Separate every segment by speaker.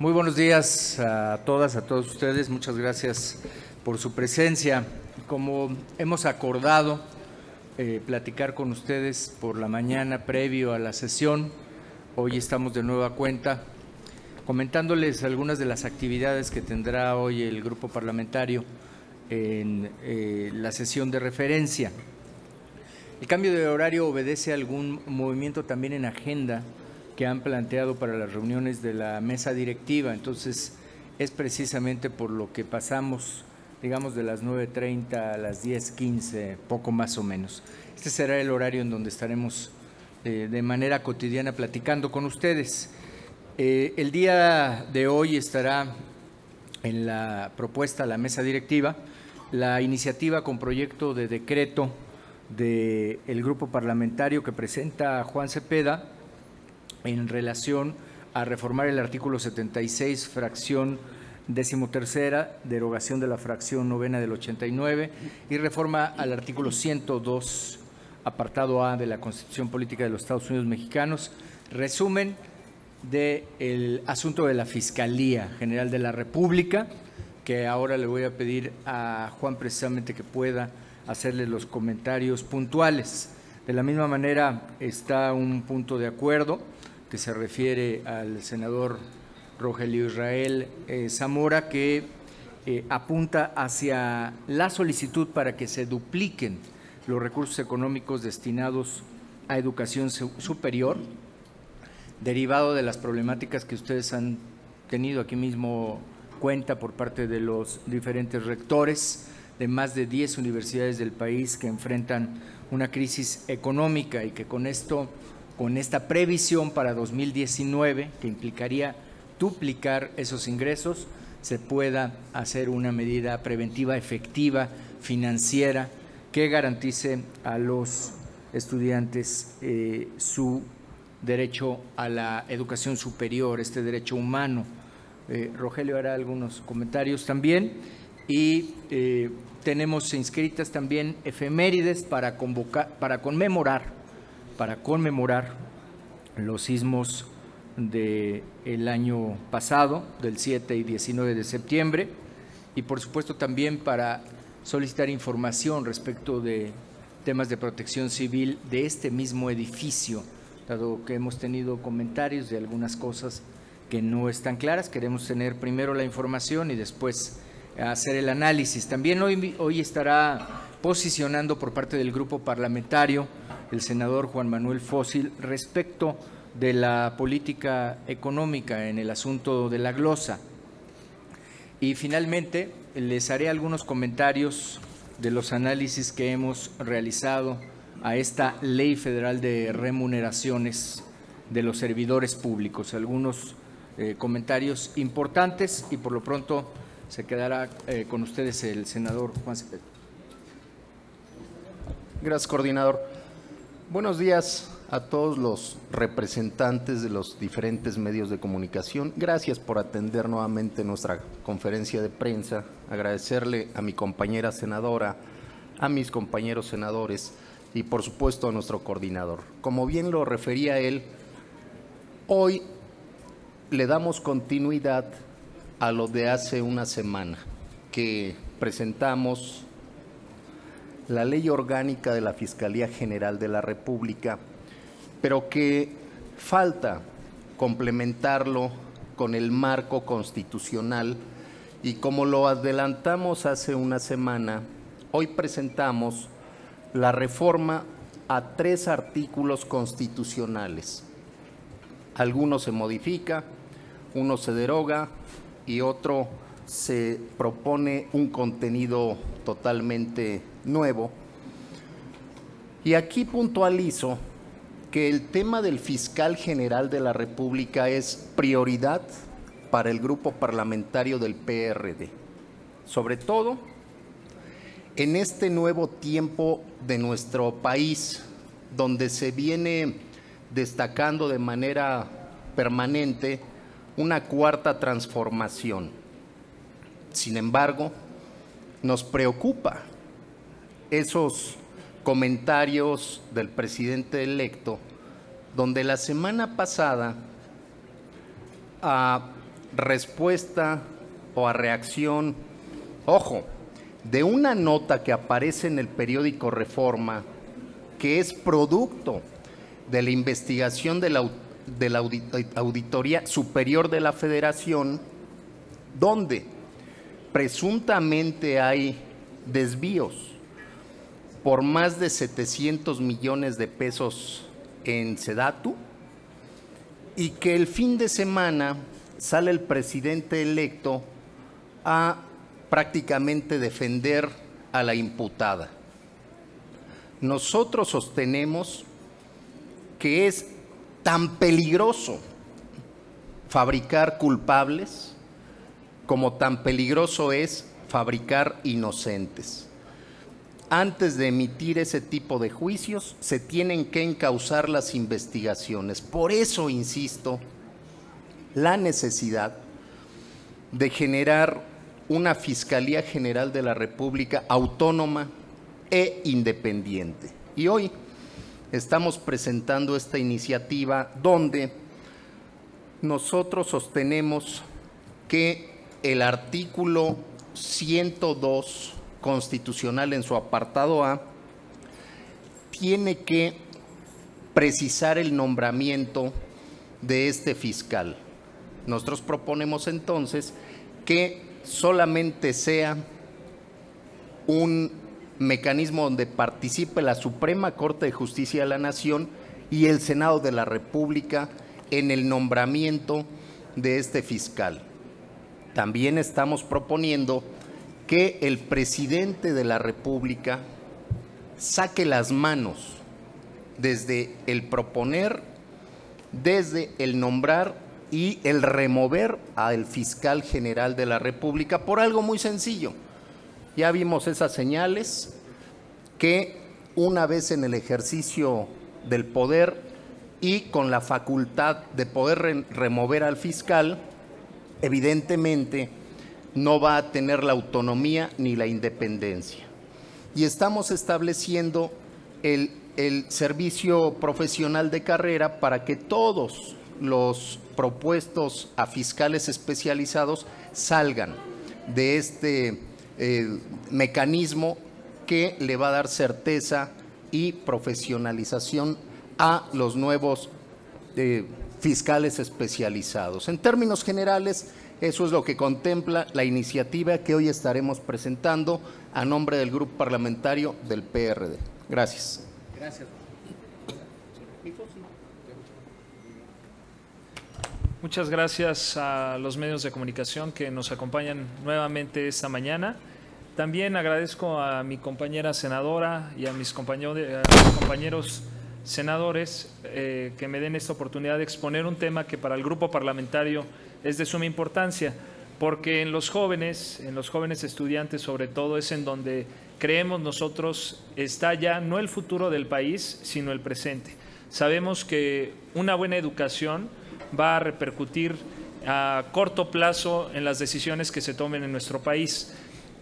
Speaker 1: Muy buenos días a todas, a todos ustedes. Muchas gracias por su presencia. Como hemos acordado platicar con ustedes por la mañana previo a la sesión, hoy estamos de nueva cuenta comentándoles algunas de las actividades que tendrá hoy el grupo parlamentario en la sesión de referencia. El cambio de horario obedece a algún movimiento también en agenda que han planteado para las reuniones de la mesa directiva. Entonces, es precisamente por lo que pasamos, digamos, de las 9:30 a las 10:15, poco más o menos. Este será el horario en donde estaremos de manera cotidiana platicando con ustedes. El día de hoy estará en la propuesta a la mesa directiva la iniciativa con proyecto de decreto del grupo parlamentario que presenta Juan Cepeda en relación a reformar el artículo 76, fracción 13ª, derogación de la fracción 9ª del 89 y reforma al artículo 102, apartado A de la Constitución Política de los Estados Unidos Mexicanos. Resumen del asunto de la Fiscalía General de la República, que ahora le voy a pedir a Juan precisamente que pueda hacerle los comentarios puntuales. De la misma manera está un punto de acuerdo que se refiere al senador Rogelio Israel Zamora, que apunta hacia la solicitud para que se dupliquen los recursos económicos destinados a educación superior, derivado de las problemáticas que ustedes han tenido aquí mismo cuenta por parte de los diferentes rectores de más de 10 universidades del país que enfrentan una crisis económica y que con esta previsión para 2019, que implicaría duplicar esos ingresos, se pueda hacer una medida preventiva efectiva, financiera, que garantice a los estudiantes su derecho a la educación superior, este derecho humano. Rogelio hará algunos comentarios también y tenemos inscritas también efemérides para conmemorar los sismos del año pasado, del 7 y 19 de septiembre, y por supuesto también para solicitar información respecto de temas de protección civil de este mismo edificio, dado que hemos tenido comentarios de algunas cosas que no están claras. Queremos tener primero la información y después hacer el análisis. También hoy estará posicionando por parte del grupo parlamentario el senador Juan Manuel Fósil respecto de la política económica en el asunto de la glosa. Y finalmente les haré algunos comentarios de los análisis que hemos realizado a esta Ley Federal de Remuneraciones de los Servidores Públicos. Algunos comentarios importantes y por lo pronto se quedará con ustedes el senador Juan Cepeda.
Speaker 2: Gracias, coordinador. Buenos días a todos los representantes de los diferentes medios de comunicación. Gracias por atender nuevamente nuestra conferencia de prensa. Agradecerle a mi compañera senadora, a mis compañeros senadores y por supuesto a nuestro coordinador. Como bien lo refería él, hoy le damos continuidad a lo de hace una semana, que presentamos la Ley Orgánica de la Fiscalía General de la República, pero que falta complementarlo con el marco constitucional y como lo adelantamos hace una semana, hoy presentamos la reforma a 3 artículos constitucionales. Algunos se modifica, uno se deroga y otro se propone un contenido totalmente nuevo. Y aquí puntualizo que el tema del fiscal general de la República es prioridad para el grupo parlamentario del PRD, sobre todo en este nuevo tiempo de nuestro país, donde se viene destacando de manera permanente una cuarta transformación. Sin embargo, nos preocupa esos comentarios del presidente electo, donde la semana pasada respuesta o a reacción, ojo, de una nota que aparece en el periódico Reforma, que es producto de la investigación de la Auditoría Superior de la Federación, donde presuntamente hay desvíos por más de 700 millones de pesos en Sedatu, y que el fin de semana sale el presidente electo a prácticamente defender a la imputada. Nosotros sostenemos que es tan peligroso fabricar culpables como tan peligroso es fabricar inocentes. Antes de emitir ese tipo de juicios, se tienen que encauzar las investigaciones. Por eso, insisto, la necesidad de generar una Fiscalía General de la República autónoma e independiente. Y hoy estamos presentando esta iniciativa donde nosotros sostenemos que el artículo 102 constitucional en su apartado A tiene que precisar el nombramiento de este fiscal. Nosotros proponemos entonces que solamente sea un mecanismo donde participe la Suprema Corte de Justicia de la Nación y el Senado de la República en el nombramiento de este fiscal. También estamos proponiendo que el presidente de la República saque las manos desde el proponer, desde el nombrar y el remover al fiscal general de la República por algo muy sencillo. Ya vimos esas señales que una vez en el ejercicio del poder y con la facultad de poder remover al fiscal, evidentemente no va a tener la autonomía ni la independencia. Y estamos estableciendo el servicio profesional de carrera para que todos los propuestos a fiscales especializados salgan de este mecanismo que le va a dar certeza y profesionalización a los nuevos fiscales especializados. En términos generales, eso es lo que contempla la iniciativa que hoy estaremos presentando a nombre del Grupo Parlamentario del PRD. Gracias.
Speaker 1: Gracias.
Speaker 3: Muchas gracias a los medios de comunicación que nos acompañan nuevamente esta mañana. También agradezco a mi compañera senadora y a mis compañeros senadores que me den esta oportunidad de exponer un tema que para el grupo parlamentario es de suma importancia, porque en los jóvenes estudiantes sobre todo es en donde creemos nosotros está ya no el futuro del país, sino el presente. Sabemos que una buena educación va a repercutir a corto plazo en las decisiones que se tomen en nuestro país.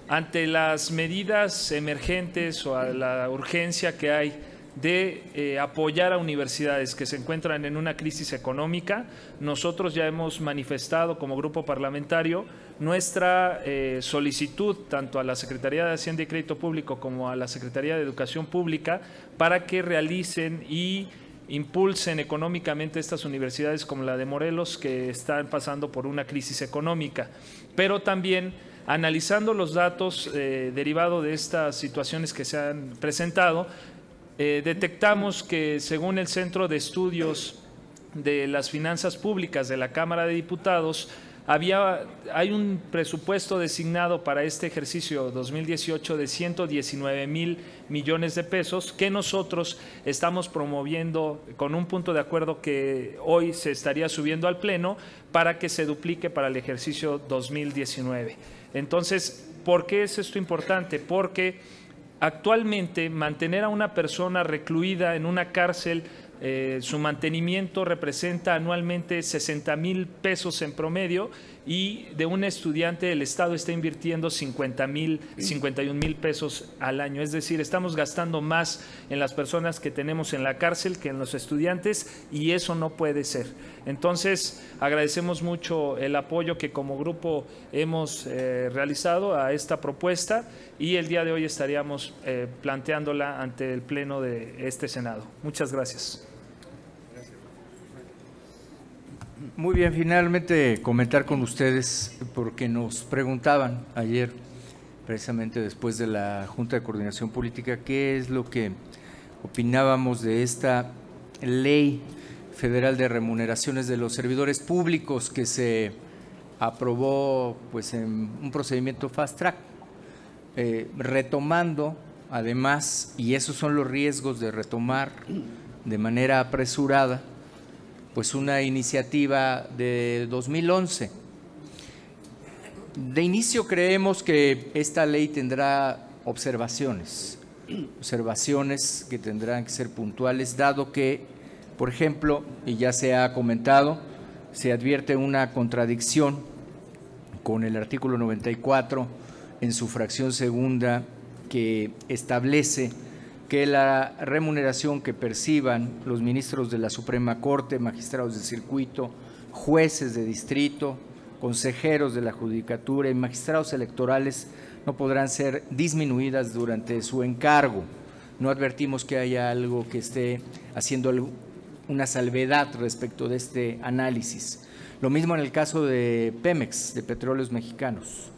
Speaker 3: Ante las medidas emergentes o a la urgencia que hay de apoyar a universidades que se encuentran en una crisis económica, nosotros ya hemos manifestado como grupo parlamentario nuestra solicitud tanto a la Secretaría de Hacienda y Crédito Público como a la Secretaría de Educación Pública para que realicen y impulsen económicamente estas universidades como la de Morelos, que están pasando por una crisis económica, pero también analizando los datos derivados de estas situaciones que se han presentado, detectamos que según el Centro de Estudios de las Finanzas Públicas de la Cámara de Diputados, hay un presupuesto designado para este ejercicio 2018 de 119,000 millones de pesos que nosotros estamos promoviendo con un punto de acuerdo que hoy se estaría subiendo al Pleno para que se duplique para el ejercicio 2019. Entonces, ¿por qué es esto importante? Porque actualmente mantener a una persona recluida en una cárcel, su mantenimiento representa anualmente 60,000 pesos en promedio y de un estudiante el Estado está invirtiendo 51,000 pesos al año. Es decir, estamos gastando más en las personas que tenemos en la cárcel que en los estudiantes, y eso no puede ser. Entonces, agradecemos mucho el apoyo que como grupo hemos realizado a esta propuesta, y el día de hoy estaríamos planteándola ante el Pleno de este Senado. Muchas gracias.
Speaker 1: Muy bien, finalmente comentar con ustedes, porque nos preguntaban ayer, precisamente después de la Junta de Coordinación Política, qué es lo que opinábamos de esta Ley Federal de Remuneraciones de los Servidores Públicos que se aprobó pues en un procedimiento fast track, retomando además, y esos son los riesgos de retomar de manera apresurada, pues una iniciativa de 2011. De inicio creemos que esta ley tendrá observaciones que tendrán que ser puntuales, dado que, por ejemplo, y ya se ha comentado, se advierte una contradicción con el artículo 94 en su fracción segunda, que establece que la remuneración que perciban los ministros de la Suprema Corte, magistrados de circuito, jueces de distrito, consejeros de la Judicatura y magistrados electorales no podrán ser disminuidas durante su encargo. No advertimos que haya algo que esté haciendo una salvedad respecto de este análisis. Lo mismo en el caso de Pemex, de Petróleos Mexicanos.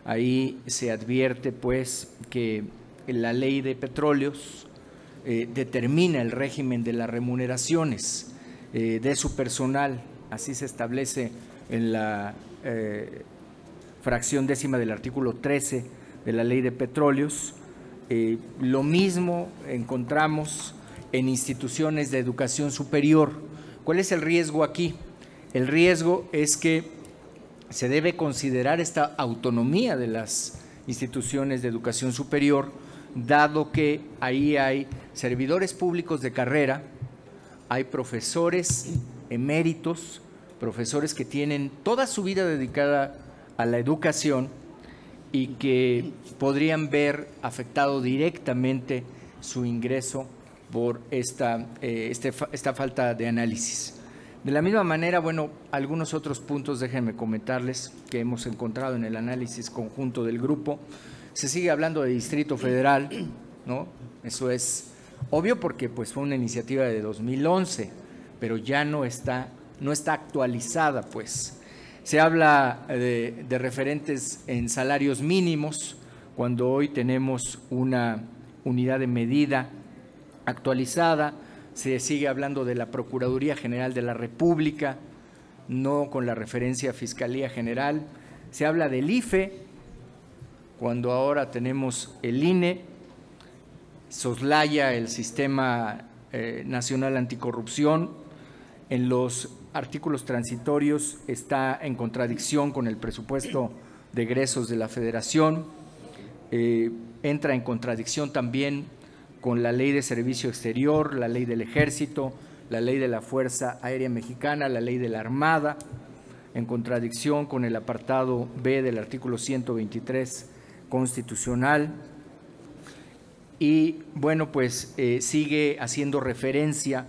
Speaker 1: Ahí se advierte pues que la ley de petróleos determina el régimen de las remuneraciones de su personal, así se establece en la fracción décima del artículo 13 de la ley de petróleos. Lo mismo encontramos en instituciones de educación superior. ¿Cuál es el riesgo aquí? El riesgo es que se debe considerar esta autonomía de las instituciones de educación superior, dado que ahí hay servidores públicos de carrera, hay profesores eméritos, profesores que tienen toda su vida dedicada a la educación y que podrían ver afectado directamente su ingreso por esta falta de análisis. De la misma manera, bueno, algunos otros puntos, déjenme comentarles, que hemos encontrado en el análisis conjunto del grupo. Se sigue hablando de Distrito Federal, ¿no? Eso es obvio porque pues fue una iniciativa de 2011, pero ya no está actualizada, pues. Se habla de referentes en salarios mínimos, cuando hoy tenemos una unidad de medida actualizada. Se sigue hablando de la Procuraduría General de la República, no con la referencia a Fiscalía General. Se habla del IFE, cuando ahora tenemos el INE. Soslaya el Sistema Nacional Anticorrupción. En los artículos transitorios está en contradicción con el presupuesto de egresos de la Federación. Entra en contradicción también con la Ley de Servicio Exterior, la Ley del Ejército, la Ley de la Fuerza Aérea Mexicana, la Ley de la Armada, en contradicción con el apartado B del artículo 123 constitucional. Y bueno, pues sigue haciendo referencia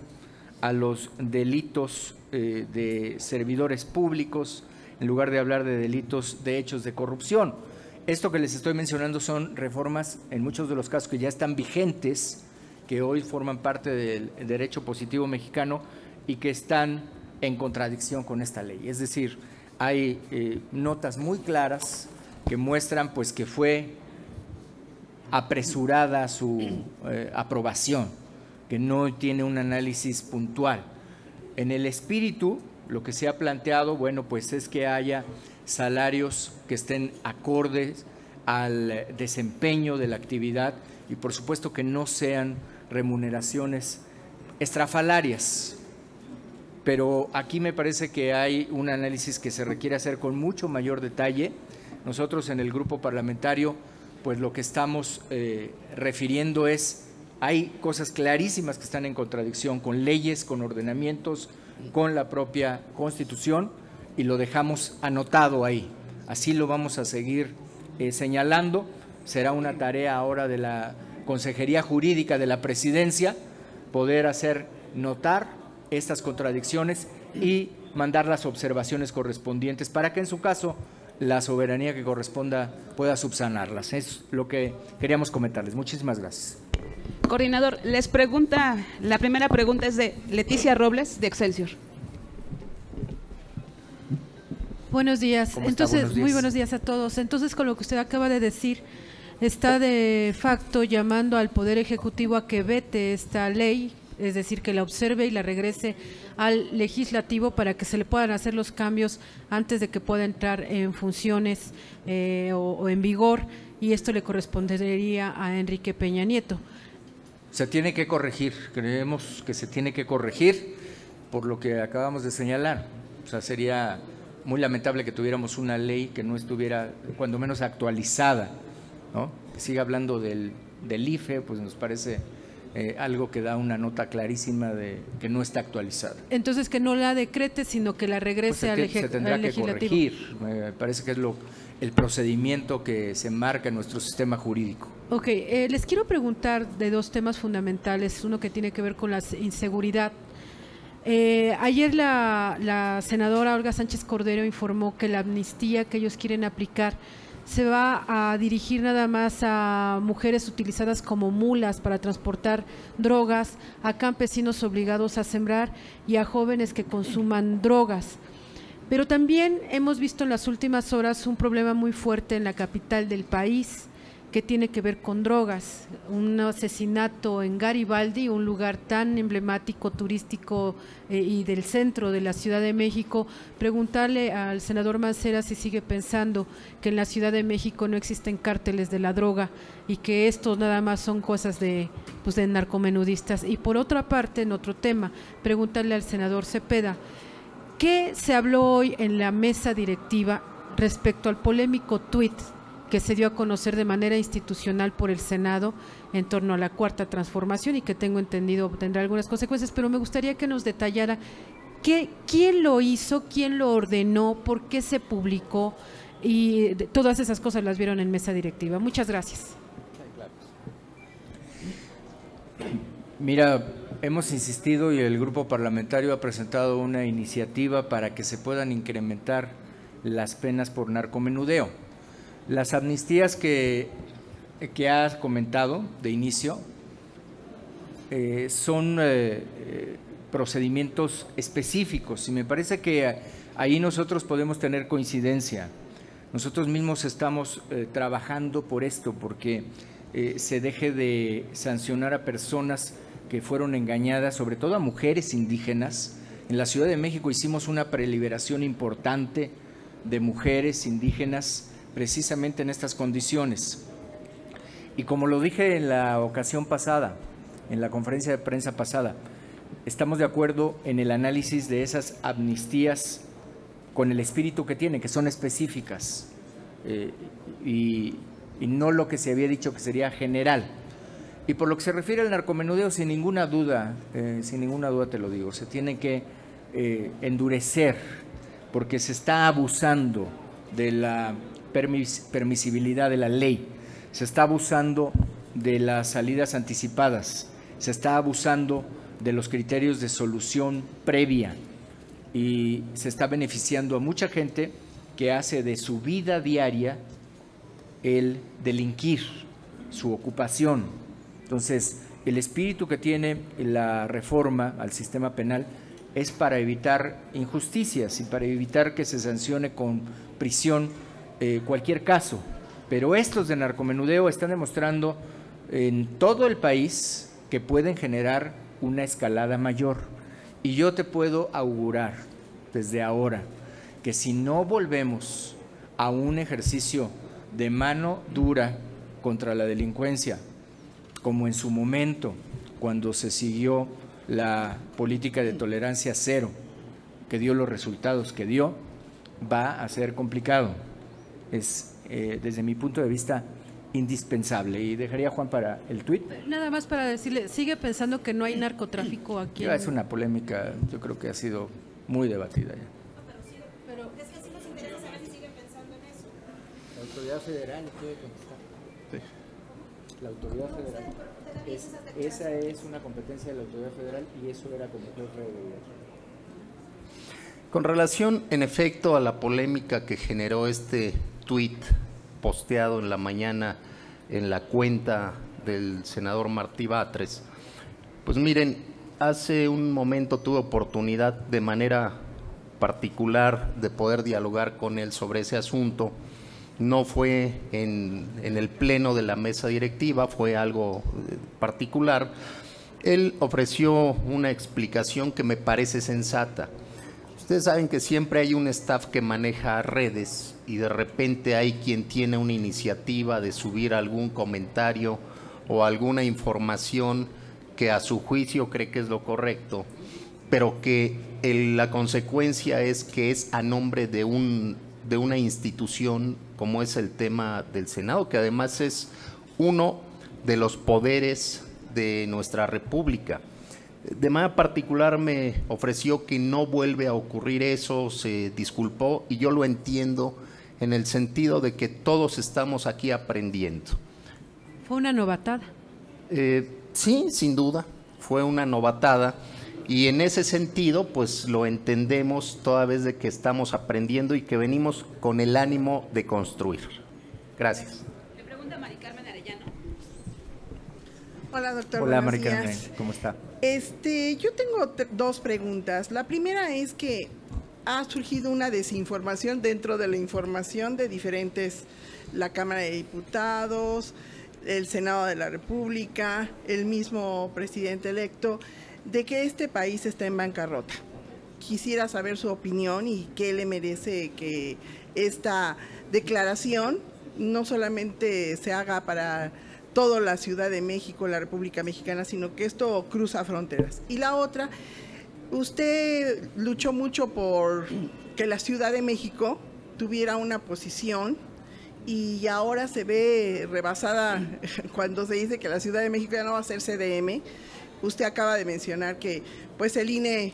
Speaker 1: a los delitos de servidores públicos, en lugar de hablar de delitos de hechos de corrupción. Esto que les estoy mencionando son reformas, en muchos de los casos que ya están vigentes, que hoy forman parte del derecho positivo mexicano y que están en contradicción con esta ley. Es decir, hay notas muy claras que muestran pues que fue apresurada su aprobación, que no tiene un análisis puntual. En el espíritu, lo que se ha planteado, bueno, pues es que haya salarios que estén acordes al desempeño de la actividad y por supuesto que no sean remuneraciones estrafalarias. Pero aquí me parece que hay un análisis que se requiere hacer con mucho mayor detalle. Nosotros en el grupo parlamentario, pues lo que estamos refiriendo es, hay cosas clarísimas que están en contradicción con leyes, con ordenamientos, con la propia Constitución, y lo dejamos anotado ahí. Así lo vamos a seguir señalando. Será una tarea ahora de la Consejería Jurídica de la Presidencia poder hacer notar estas contradicciones y mandar las observaciones correspondientes para que en su caso la soberanía que corresponda pueda subsanarlas. Es lo que queríamos comentarles. Muchísimas gracias.
Speaker 4: Coordinador, la primera pregunta es de Leticia Robles, de Excelsior.
Speaker 5: Buenos días. Entonces,
Speaker 1: Buenos días.
Speaker 5: muy buenos días a todos. Entonces, con lo que usted acaba de decir, está de facto llamando al Poder Ejecutivo a que vete esta ley, es decir, que la observe y la regrese al Legislativo para que se le puedan hacer los cambios antes de que pueda entrar en funciones o en vigor, y esto le correspondería a Enrique Peña Nieto.
Speaker 1: Se tiene que corregir, creemos que se tiene que corregir por lo que acabamos de señalar. O sea, sería muy lamentable que tuviéramos una ley que no estuviera, cuando menos, actualizada, ¿no? Que siga hablando del IFE, pues nos parece algo que da una nota clarísima de que no está actualizada.
Speaker 5: Entonces, que no la decrete, sino que la regrese
Speaker 1: Pues se tendrá
Speaker 5: al
Speaker 1: que
Speaker 5: Legislativo.
Speaker 1: corregir, me parece que es el procedimiento que se marca en nuestro sistema jurídico.
Speaker 5: Ok, les quiero preguntar de dos temas fundamentales, uno que tiene que ver con la inseguridad. Ayer la senadora Olga Sánchez Cordero informó que la amnistía que ellos quieren aplicar se va a dirigir nada más a mujeres utilizadas como mulas para transportar drogas, a campesinos obligados a sembrar y a jóvenes que consuman drogas. Pero también hemos visto en las últimas horas un problema muy fuerte en la capital del país que tiene que ver con drogas, un asesinato en Garibaldi, un lugar tan emblemático, turístico y del centro de la Ciudad de México. Preguntarle al senador Mancera si sigue pensando que en la Ciudad de México no existen cárteles de la droga y que esto nada más son cosas de narcomenudistas. Y por otra parte, en otro tema, preguntarle al senador Cepeda, ¿qué se habló hoy en la mesa directiva respecto al polémico tuit que se dio a conocer de manera institucional por el Senado en torno a la Cuarta Transformación y que tengo entendido tendrá algunas consecuencias, pero me gustaría que nos detallara quién lo hizo, quién lo ordenó, por qué se publicó y todas esas cosas las vieron en mesa directiva? Muchas gracias.
Speaker 1: Mira, hemos insistido y el grupo parlamentario ha presentado una iniciativa para que se puedan incrementar las penas por narcomenudeo. Las amnistías que has comentado de inicio son procedimientos específicos y me parece que ahí nosotros podemos tener coincidencia. Nosotros mismos estamos trabajando por esto, porque se deje de sancionar a personas que fueron engañadas, sobre todo a mujeres indígenas. En la Ciudad de México hicimos una preliberación importante de mujeres indígenas precisamente en estas condiciones. Y como lo dije en la ocasión pasada, en la conferencia de prensa pasada, estamos de acuerdo en el análisis de esas amnistías con el espíritu que tienen, que son específicas, y no lo que se había dicho que sería general. Y por lo que se refiere al narcomenudeo, sin ninguna duda te lo digo, se tiene que endurecer, porque se está abusando de la permisibilidad de la ley, se está abusando de las salidas anticipadas, se está abusando de los criterios de solución previa y se está beneficiando a mucha gente que hace de su vida diaria el delinquir, su ocupación. Entonces, el espíritu que tiene la reforma al sistema penal es para evitar injusticias y para evitar que se sancione con prisión cualquier caso, pero estos de narcomenudeo están demostrando en todo el país que pueden generar una escalada mayor, y yo te puedo augurar desde ahora que si no volvemos a un ejercicio de mano dura contra la delincuencia, como en su momento cuando se siguió la política de tolerancia cero, que dio los resultados que dio, va a ser complicado. Es, desde mi punto de vista, indispensable. Y dejaría a Juan para el tuit.
Speaker 5: Nada más para decirle, ¿sigue pensando que no hay narcotráfico aquí?
Speaker 1: Es una polémica, yo creo que ha sido muy debatida ya. La autoridad federal puede contestar. Sí. La autoridad federal. Esa es una competencia de la autoridad federal y eso era como que otra debería.
Speaker 2: Con relación, en efecto, a la polémica que generó este tuit posteado en la mañana en la cuenta del senador Martí Batres, pues miren, hace un momento tuve oportunidad de manera particular de poder dialogar con él sobre ese asunto. No fue en el pleno de la mesa directiva, fue algo particular. Él ofreció una explicación que me parece sensata. Ustedes saben que siempre hay un staff que maneja redes y de repente hay quien tiene una iniciativa de subir algún comentario o alguna información que a su juicio cree que es lo correcto, pero que la consecuencia es que es a nombre de una institución como es el tema del Senado, que además es uno de los poderes de nuestra República. De manera particular me ofreció que no vuelve a ocurrir eso, se disculpó y yo lo entiendo en el sentido de que todos estamos aquí aprendiendo.
Speaker 5: Fue una novatada.
Speaker 2: Sí, sin duda, fue una novatada. Y en ese sentido, pues lo entendemos toda vez de que estamos aprendiendo y que venimos con el ánimo de construir. Gracias.
Speaker 4: Le pregunta Mari Carmen Arellano.
Speaker 6: Hola, doctor.
Speaker 1: Hola,
Speaker 6: Mari
Speaker 1: Carmen, ¿cómo está?
Speaker 6: Yo tengo dos preguntas. La primera es que ha surgido una desinformación dentro de la información de diferentes, la Cámara de Diputados, el Senado de la República, el mismo presidente electo, de que este país está en bancarrota. Quisiera saber su opinión y qué le merece que esta declaración no solamente se haga para toda la Ciudad de México, la República Mexicana, sino que esto cruza fronteras. Y la otra, usted luchó mucho por que la Ciudad de México tuviera una posición y ahora se ve rebasada cuando se dice que la Ciudad de México ya no va a ser CDM. Usted acaba de mencionar que pues el INE,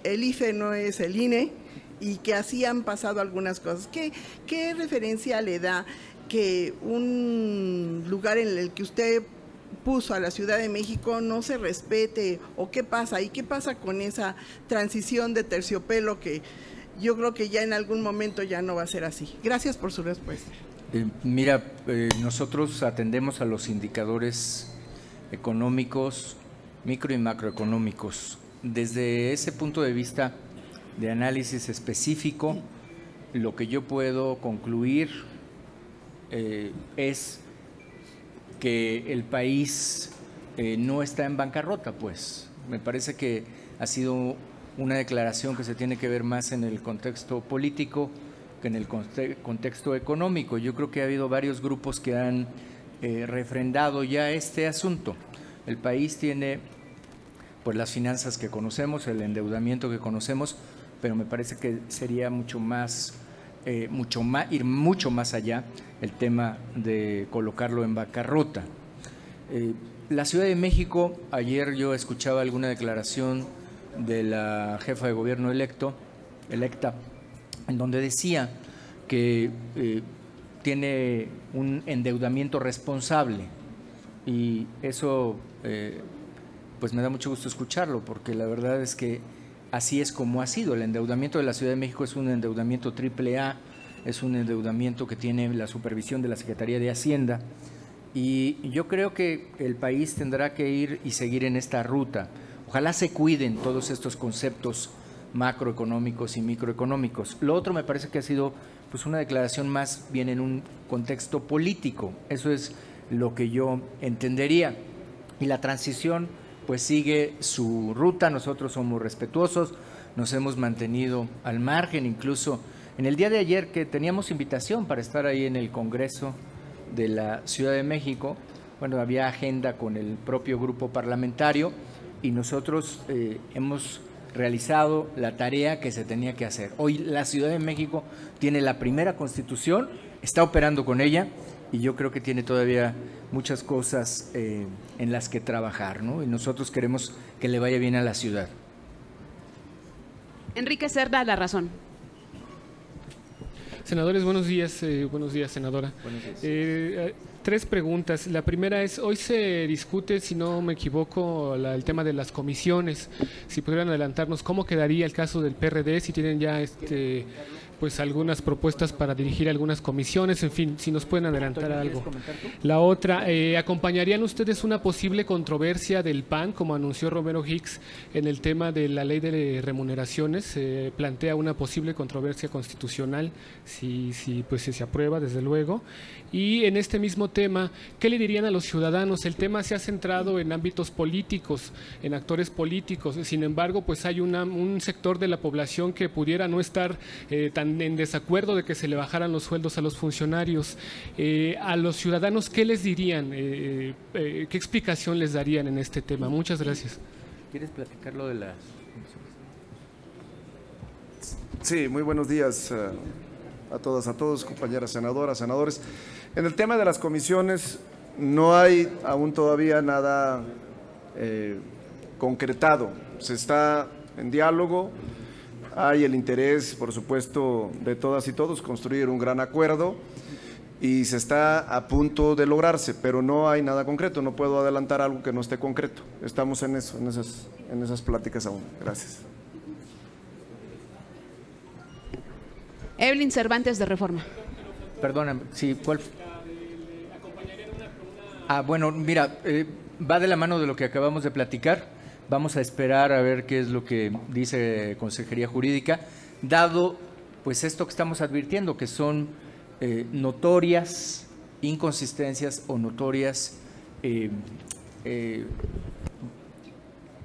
Speaker 6: el IFE no es el INE y que así han pasado algunas cosas. ¿Qué referencia le da que un lugar en el que usted puso a la Ciudad de México no se respete? ¿O qué pasa? ¿Y qué pasa con esa transición de terciopelo que yo creo que ya en algún momento ya no va a ser así? Gracias por su respuesta.
Speaker 1: Mira, nosotros atendemos a los indicadores económicos, micro y macroeconómicos. Desde ese punto de vista de análisis específico, lo que yo puedo concluir es que el país no está en bancarrota, pues. Me parece que ha sido una declaración que se tiene que ver más en el contexto político que en el contexto económico. Yo creo que ha habido varios grupos que han refrendado ya este asunto. El país tiene pues las finanzas que conocemos, el endeudamiento que conocemos, pero me parece que sería ir mucho más allá el tema de colocarlo en bancarrota. La Ciudad de México, ayer yo escuchaba alguna declaración de la jefa de gobierno electa, en donde decía que tiene un endeudamiento responsable y eso pues me da mucho gusto escucharlo, porque la verdad es que así es como ha sido. El endeudamiento de la Ciudad de México es un endeudamiento AAA, es un endeudamiento que tiene la supervisión de la Secretaría de Hacienda y yo creo que el país tendrá que ir y seguir en esta ruta. Ojalá se cuiden todos estos conceptos macroeconómicos y microeconómicos. Lo otro me parece que ha sido pues una declaración más bien en un contexto político. Eso es lo que yo entendería. Y la transición pues sigue su ruta. Nosotros somos respetuosos, nos hemos mantenido al margen, incluso en el día de ayer que teníamos invitación para estar ahí en el Congreso de la Ciudad de México, bueno, había agenda con el propio grupo parlamentario y nosotros hemos realizado la tarea que se tenía que hacer. Hoy la Ciudad de México tiene la primera constitución, está operando con ella y yo creo que tiene todavía muchas cosas en las que trabajar, ¿no? Y nosotros queremos que le vaya bien a la ciudad.
Speaker 4: Enrique Cerda, La Razón.
Speaker 7: Senadores, buenos días, senadora.
Speaker 1: Buenos días.
Speaker 7: 3 preguntas. La primera es, hoy se discute, si no me equivoco, el tema de las comisiones. Si pudieran adelantarnos, ¿cómo quedaría el caso del PRD? Si tienen ya pues algunas propuestas para dirigir algunas comisiones, en fin, si nos pueden adelantar algo. La otra, ¿acompañarían ustedes una posible controversia del PAN, como anunció Romero Hicks, en el tema de la ley de remuneraciones? Plantea una posible controversia constitucional, si se aprueba, desde luego. Y en este mismo tema, ¿qué le dirían a los ciudadanos? El tema se ha centrado en ámbitos políticos, en actores políticos. Sin embargo, pues hay un sector de la población que pudiera no estar tan en desacuerdo de que se le bajaran los sueldos a los funcionarios. A los ciudadanos, ¿qué les dirían? ¿Qué explicación les darían en este tema? Muchas gracias.
Speaker 1: ¿Quieres platicar lo de las...?
Speaker 8: Sí, muy buenos días a todas, a todos, compañeras senadoras, senadores. En el tema de las comisiones no hay aún todavía nada concretado. Se está en diálogo, hay el interés, por supuesto, de todas y todos construir un gran acuerdo y se está a punto de lograrse, pero no hay nada concreto. No puedo adelantar algo que no esté concreto. Estamos en eso, en esas pláticas aún. Gracias.
Speaker 4: Evelyn Cervantes, de Reforma.
Speaker 1: Perdóname, sí, ¿cuál? Bueno, mira, va de la mano de lo que acabamos de platicar. Vamos a esperar a ver qué es lo que dice Consejería Jurídica, dado pues esto que estamos advirtiendo, que son notorias inconsistencias o notorias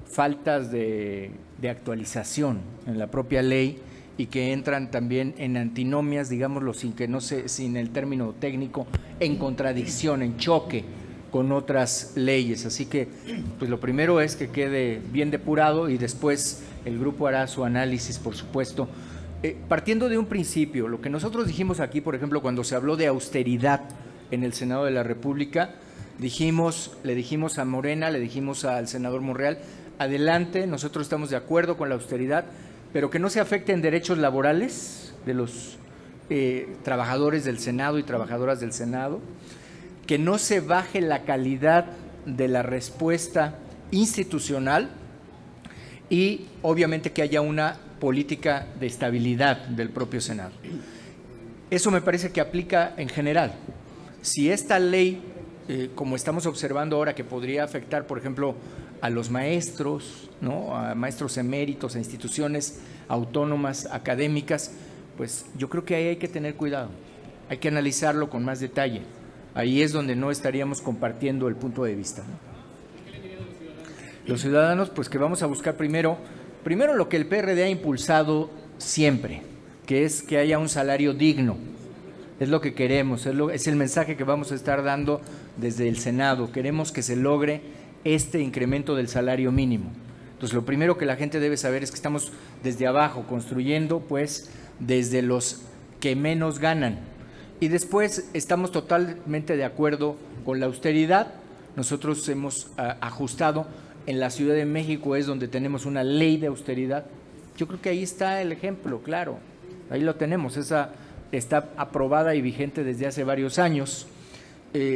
Speaker 1: faltas de actualización en la propia ley y que entran también en antinomias, digámoslo sin el término técnico, en contradicción, en choque con otras leyes. Así que pues lo primero es que quede bien depurado y después el grupo hará su análisis, por supuesto. Partiendo de un principio, lo que nosotros dijimos aquí, por ejemplo, cuando se habló de austeridad en el Senado de la República, le dijimos a Morena, le dijimos al senador Monreal, adelante, nosotros estamos de acuerdo con la austeridad, pero que no se afecten derechos laborales de los trabajadores del Senado y trabajadoras del Senado, que no se baje la calidad de la respuesta institucional y obviamente que haya una política de estabilidad del propio Senado. Eso me parece que aplica en general. Si esta ley, como estamos observando ahora, que podría afectar, por ejemplo, a los maestros, ¿no?, a maestros eméritos, a instituciones autónomas, académicas, pues yo creo que ahí hay que tener cuidado, hay que analizarlo con más detalle. Ahí es donde no estaríamos compartiendo el punto de vista, ¿no? Los ciudadanos, pues que vamos a buscar primero lo que el PRD ha impulsado siempre, que es que haya un salario digno. Es lo que queremos, es el mensaje que vamos a estar dando desde el Senado. Queremos que se logre este incremento del salario mínimo. Entonces, lo primero que la gente debe saber es que estamos desde abajo construyendo, pues, desde los que menos ganan. Y después estamos totalmente de acuerdo con la austeridad. Nosotros hemos ajustado. En la Ciudad de México es donde tenemos una ley de austeridad. Yo creo que ahí está el ejemplo, claro. Ahí lo tenemos. Esa está aprobada y vigente desde hace varios años.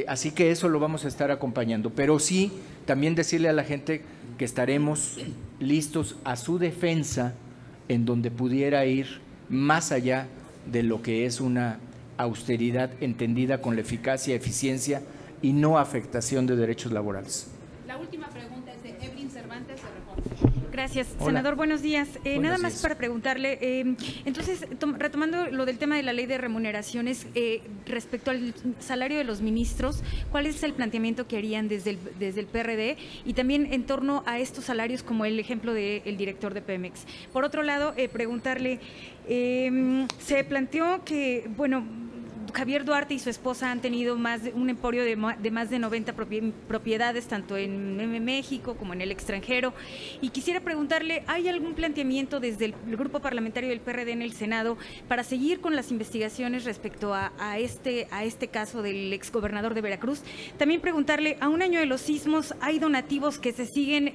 Speaker 1: Así que eso lo vamos a estar acompañando. Pero sí, también decirle a la gente que estaremos listos a su defensa en donde pudiera ir más allá de lo que es una austeridad entendida con la eficacia, eficiencia y no afectación de derechos laborales.
Speaker 4: La última pregunta es de Evelyn Cervantes, de Reforma.
Speaker 9: Gracias,
Speaker 1: Hola.
Speaker 9: senador, buenos días. Nada más
Speaker 1: días.
Speaker 9: para preguntarle, entonces, retomando lo del tema de la ley de remuneraciones, respecto al salario de los ministros, ¿cuál es el planteamiento que harían desde el PRD? Y también en torno a estos salarios, como el ejemplo del director de Pemex. Por otro lado, preguntarle, se planteó que, bueno, Javier Duarte y su esposa han tenido un emporio de más de 90 propiedades, tanto en México como en el extranjero. Y quisiera preguntarle, ¿hay algún planteamiento desde el grupo parlamentario del PRD en el Senado para seguir con las investigaciones respecto a este caso del exgobernador de Veracruz? También preguntarle, a un año de los sismos, ¿hay donativos que se siguen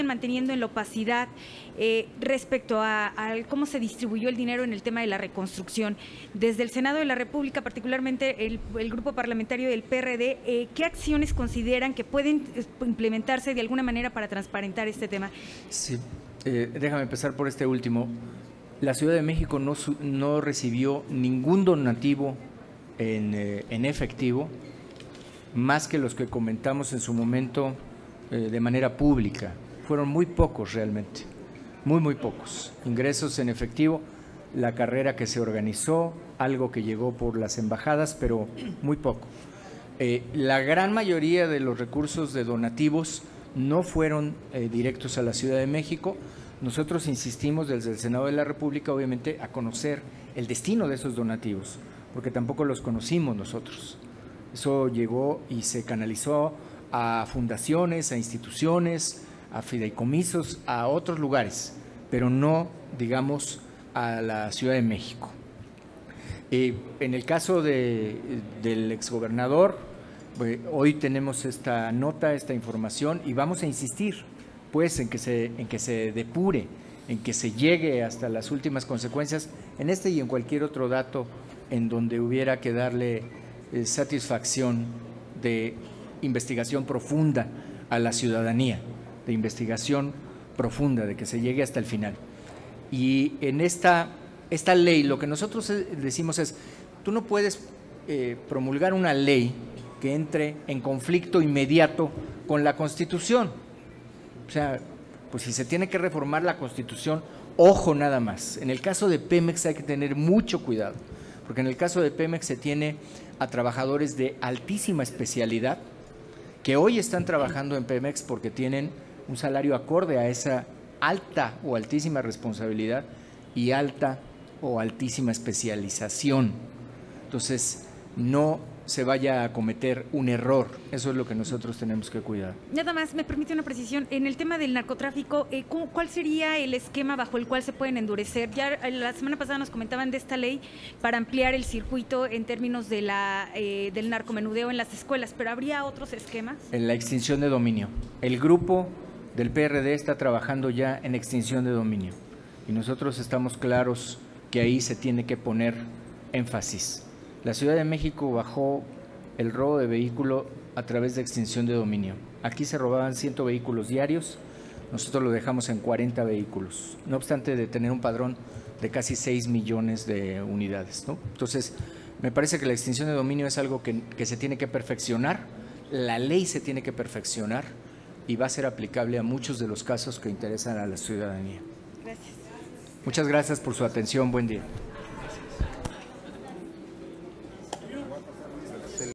Speaker 9: manteniendo en la opacidad respecto a cómo se distribuyó el dinero en el tema de la reconstrucción? Desde el Senado de la República, particularmente el grupo parlamentario del PRD, ¿qué acciones consideran que pueden implementarse de alguna manera para transparentar este tema?
Speaker 1: Sí, déjame empezar por este último. La Ciudad de México no recibió ningún donativo en efectivo, más que los que comentamos en su momento de manera pública. Fueron muy pocos realmente, muy pocos. Ingresos en efectivo, la carrera que se organizó, algo que llegó por las embajadas, pero muy poco. La gran mayoría de los recursos de donativos no fueron directos a la Ciudad de México. Nosotros insistimos desde el Senado de la República, obviamente, a conocer el destino de esos donativos, porque tampoco los conocimos nosotros. Eso llegó y se canalizó a fundaciones, a instituciones, a fideicomisos, a otros lugares, pero no, digamos, a la Ciudad de México. En el caso del exgobernador, hoy tenemos esta nota, esta información, y vamos a insistir, pues, en que se depure, en que se llegue hasta las últimas consecuencias, en este y en cualquier otro dato en donde hubiera que darle satisfacción de investigación profunda a la ciudadanía, de investigación profunda, de que se llegue hasta el final. Y en esta ley, lo que nosotros decimos es, tú no puedes promulgar una ley que entre en conflicto inmediato con la Constitución. O sea, pues si se tiene que reformar la Constitución, ojo nada más. En el caso de Pemex hay que tener mucho cuidado, porque en el caso de Pemex se tiene a trabajadores de altísima especialidad que hoy están trabajando en Pemex porque tienen un salario acorde a esa alta o altísima responsabilidad y alta o altísima especialización. Entonces, no se vaya a cometer un error. Eso es lo que nosotros tenemos que cuidar.
Speaker 9: Nada más, me permite una precisión. En el tema del narcotráfico, ¿cuál sería el esquema bajo el cual se pueden endurecer? Ya la semana pasada nos comentaban de esta ley para ampliar el circuito en términos de del narcomenudeo en las escuelas, pero ¿habría otros esquemas?
Speaker 1: En la extinción de dominio. El grupo del PRD está trabajando ya en extinción de dominio y nosotros estamos claros que ahí se tiene que poner énfasis. La Ciudad de México bajó el robo de vehículo a través de extinción de dominio. Aquí se robaban 100 vehículos diarios, nosotros lo dejamos en 40 vehículos, no obstante de tener un padrón de casi 6 millones de unidades, ¿no? Entonces, me parece que la extinción de dominio es algo que se tiene que perfeccionar, la ley se tiene que perfeccionar y va a ser aplicable a muchos de los casos que interesan a la ciudadanía.
Speaker 9: Gracias.
Speaker 1: Muchas gracias por su atención, buen día.